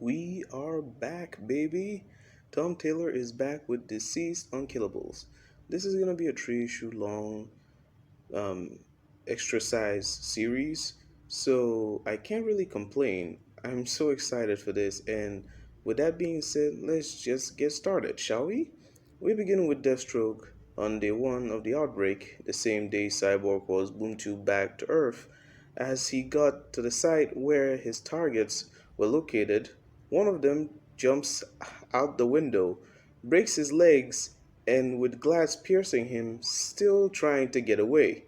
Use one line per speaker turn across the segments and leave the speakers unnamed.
We are back, baby. Tom Taylor is back with Deceased Unkillables. This is gonna be a 3 issue long um, extra size series, so I can't really complain. I'm so excited for this, and with that being said, let's just get started, shall we? We begin with Deathstroke on day one of the outbreak, the same day Cyborg was boomed to back to Earth. As he got to the site where his targets were located, one of them jumps out the window, breaks his legs, and with glass piercing him, still trying to get away.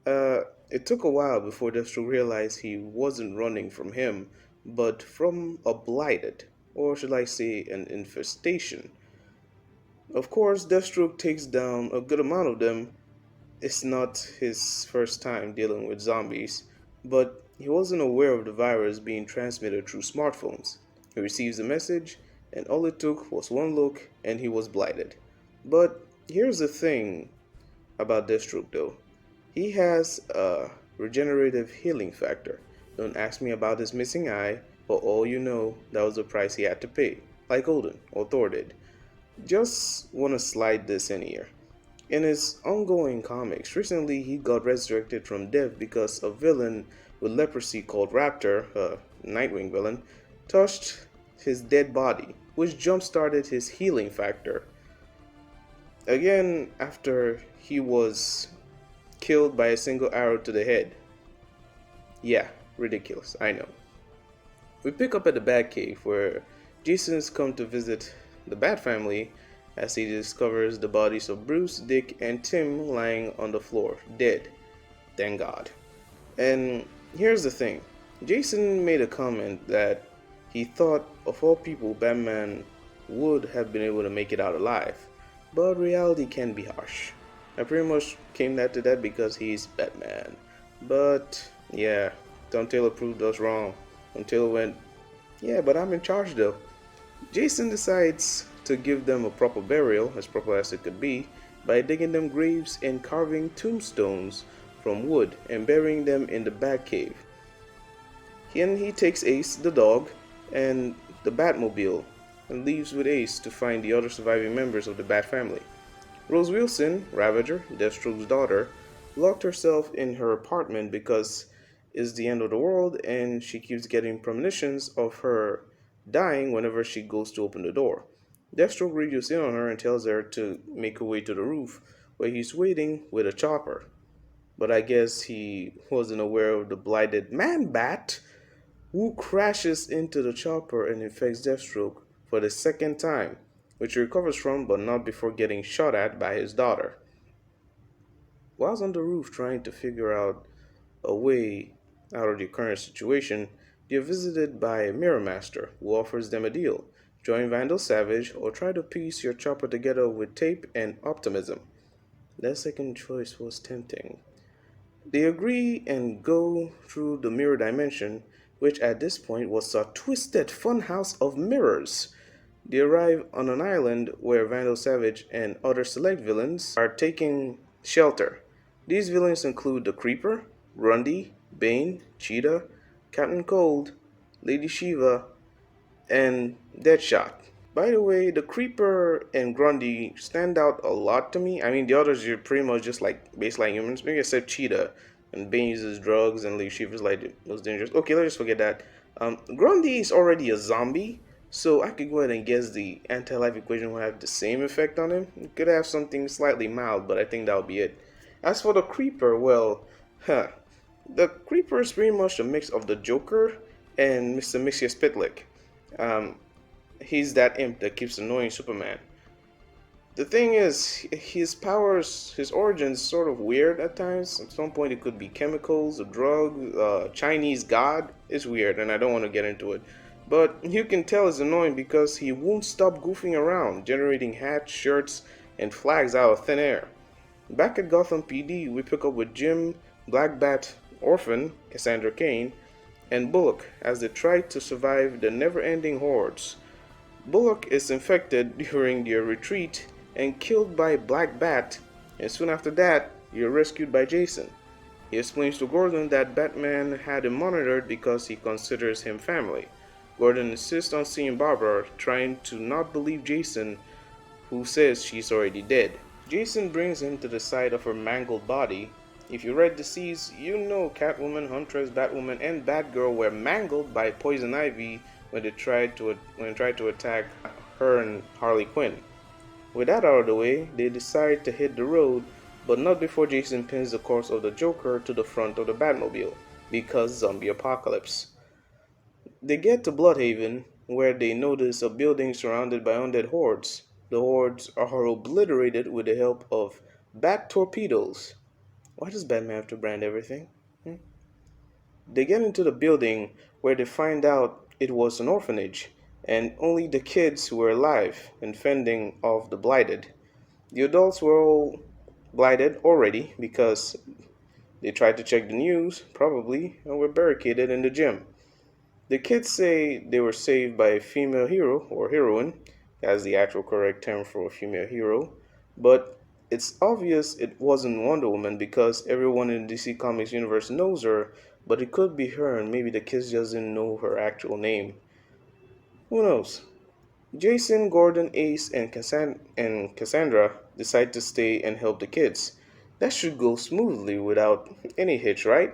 Uh, it took a while before Deathstroke realized he wasn't running from him, but from a blighted, or should I say, an infestation. Of course, Deathstroke takes down a good amount of them. It's not his first time dealing with zombies, but he wasn't aware of the virus being transmitted through smartphones. He receives the message, and all it took was one look, and he was blighted. But here's the thing about Deathstroke though. He has a regenerative healing factor. Don't ask me about his missing eye. For all you know, that was the price he had to pay, like Odin or Thor did. Just wanna slide this in here. In his ongoing comics, recently he got resurrected from death because a villain with leprosy called Raptor, a Nightwing villain, touched his dead body, which jump-started his healing factor. Again, after he was killed by a single arrow to the head. Yeah, ridiculous, I know. We pick up at the Batcave where Jason's come to visit the Bat family as he discovers the bodies of Bruce, Dick, and Tim lying on the floor, dead. Thank God. And here's the thing. Jason made a comment that he thought of all people Batman would have been able to make it out alive. But reality can be harsh. I pretty much came that to that because he's Batman. But yeah, Tom Taylor proved us wrong. Tom Taylor went, yeah, but I'm in charge though. Jason decides to give them a proper burial, as proper as it could be, by digging them graves and carving tombstones from wood and burying them in the Batcave. He takes Ace, the dog, and the Batmobile, and leaves with Ace to find the other surviving members of the Bat family. Rose Wilson, Ravager, Deathstroke's daughter, locked herself in her apartment because it's the end of the world and she keeps getting premonitions of her dying whenever she goes to open the door. Deathstroke radios in on her and tells her to make her way to the roof where he's waiting with a chopper. But I guess he wasn't aware of the blighted Man-Bat who crashes into the chopper and infects Deathstroke for the second time, which he recovers from but not before getting shot at by his daughter. Whilst on the roof trying to figure out a way out of the current situation, they are visited by a Mirror Master who offers them a deal. Join Vandal Savage or try to piece your chopper together with tape and optimism. Their second choice was tempting. They agree and go through the mirror dimension, which at this point was a twisted funhouse of mirrors. They arrive on an island where Vandal Savage and other select villains are taking shelter. These villains include the Creeper, Grundy, Bane, Cheetah, Captain Cold, Lady Shiva, and Deadshot. By the way, the Creeper and Grundy stand out a lot to me. I mean, the others are pretty much just like baseline humans, maybe except Cheetah. And Bane uses drugs, and Lady Shiva's like the most dangerous. Okay, let's just forget that. Grundy is already a zombie, so I could go ahead and guess the anti-life equation will have the same effect on him. It could have something slightly mild, but I think that'll be it. As for the Creeper, well, the Creeper is pretty much a mix of the Joker and Mr. Mxyzptlk. He's that imp that keeps annoying Superman. The thing is, his powers, his origins, sort of weird at times. At some point, it could be chemicals, a drug, Chinese god. It's weird, and I don't want to get into it. But you can tell it's annoying because he won't stop goofing around, generating hats, shirts, and flags out of thin air. Back at Gotham PD, we pick up with Jim, Black Bat, Orphan, Cassandra Cain, and Bullock as they try to survive the never-ending hordes. Bullock is infected during their retreat and killed by Black Bat, and soon after that, you're rescued by Jason. He explains to Gordon that Batman had him monitored because he considers him family. Gordon insists on seeing Barbara, trying to not believe Jason, who says she's already dead. Jason brings him to the site of her mangled body. If you read Deceased, you know Catwoman, Huntress, Batwoman, and Batgirl were mangled by Poison Ivy when they tried to attack her and Harley Quinn. With that out of the way, they decide to hit the road, but not before Jason pins the corpse of the Joker to the front of the Batmobile, because zombie apocalypse. They get to Bloodhaven, where they notice a building surrounded by undead hordes. The hordes are obliterated with the help of bat torpedoes. Why does Batman have to brand everything? Hmm? They get into the building where they find out it was an orphanage, and only the kids were alive and fending off the blighted. The adults were all blighted already because they tried to check the news, probably, and were barricaded in the gym. The kids say they were saved by a female hero or heroine, as the actual correct term for a female hero, but it's obvious it wasn't Wonder Woman because everyone in the DC Comics universe knows her, but it could be her and maybe the kids just didn't know her actual name. Who knows? Jason, Gordon, Ace, and Cassandra decide to stay and help the kids. That should go smoothly without any hitch, right?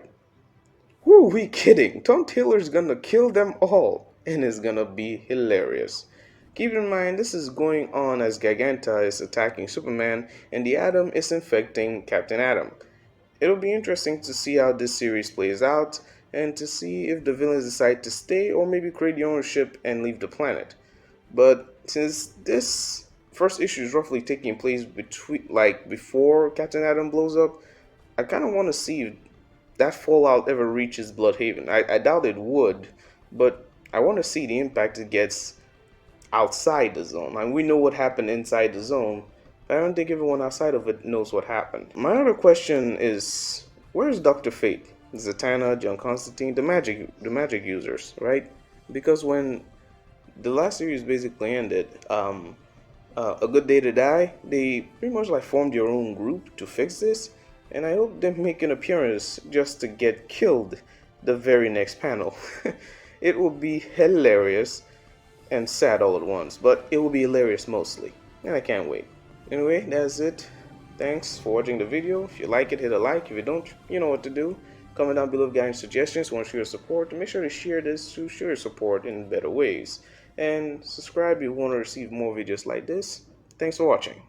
Who are we kidding? Tom Taylor's gonna kill them all, and it's gonna be hilarious. Keep in mind, this is going on as Giganta is attacking Superman, and the Atom is infecting Captain Atom. It'll be interesting to see how this series plays out, and to see if the villains decide to stay or maybe create the ownership and leave the planet. But since this first issue is roughly taking place before Captain Atom blows up, I kind of want to see if that fallout ever reaches Bloodhaven. I doubt it would, but I want to see the impact it gets outside the zone. And we know what happened inside the zone, but I don't think everyone outside of it knows what happened. My other question is, where's Dr. Fate, Zatanna, John Constantine, the magic users, right? Because when the last series basically ended, A Good Day to Die, they pretty much like formed their own group to fix this, and I hope they make an appearance just to get killed the very next panel. It will be hilarious and sad all at once, but it will be hilarious mostly, and I can't wait. Anyway, that's it. Thanks for watching the video. If you like it, hit a like. If you don't, you know what to do. Comment down below if you got any suggestions, want to show your support, and make sure to share this to show your support in better ways. And subscribe if you want to receive more videos like this. Thanks for watching.